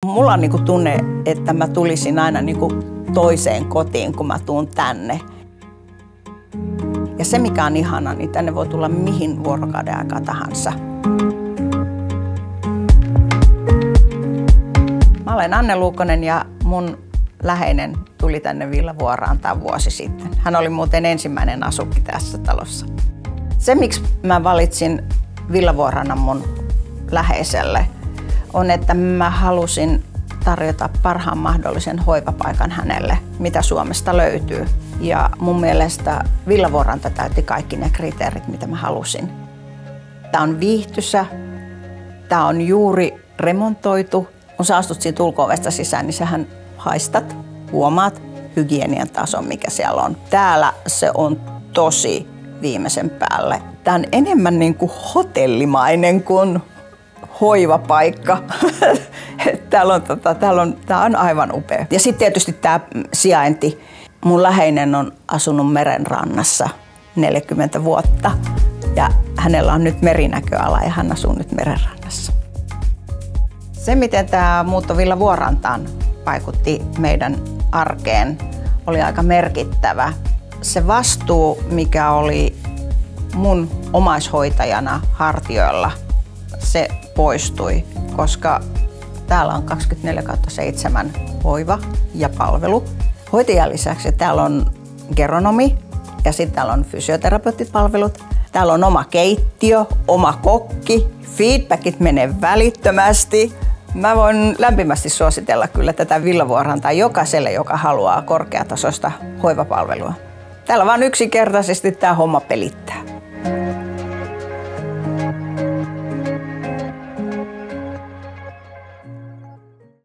Mulla on niinku tunne, että mä tulisin aina niinku toiseen kotiin, kun mä tuun tänne. Ja se, mikä on ihana, niin tänne voi tulla mihin vuorokauden aikaa tahansa. Mä olen Anne Luukkonen ja mun läheinen tuli tänne Villavuorantaan vuosi sitten. Hän oli muuten ensimmäinen asukki tässä talossa. Se, miksi mä valitsin Villavuorannan mun läheiselle, on, että mä halusin tarjota parhaan mahdollisen hoivapaikan hänelle, mitä Suomesta löytyy. Ja mun mielestä Villavuoranta täytti kaikki ne kriteerit, mitä mä halusin. Tää on viihtyisä, tää on juuri remontoitu. Kun sä astut siitä ulko-ovesta sisään, niin sähän haistat, huomaat hygienian tason, mikä siellä on. Täällä se on tosi viimeisen päälle. Tää on enemmän niin kuin hotellimainen kuin hoivapaikka. Tää on aivan upea. Ja sitten tietysti tää sijainti. Mun läheinen on asunut merenrannassa 40 vuotta ja hänellä on nyt merinäköala ja hän asuu nyt merenrannassa. Se, miten tämä muutto Villavuorantaan vaikutti meidän arkeen, oli aika merkittävä. Se vastuu, mikä oli mun omaishoitajana hartioilla, se poistui, koska täällä on 24/7 hoiva ja palvelu. Hoitajan lisäksi täällä on geronomi ja sitten täällä on fysioterapeuttipalvelut. Täällä on oma keittiö, oma kokki, feedbackit menee välittömästi. Mä voin lämpimästi suositella kyllä tätä Villavuorantaa jokaiselle, joka haluaa korkeatasoista hoivapalvelua. Täällä vaan yksinkertaisesti tämä homma pelittää.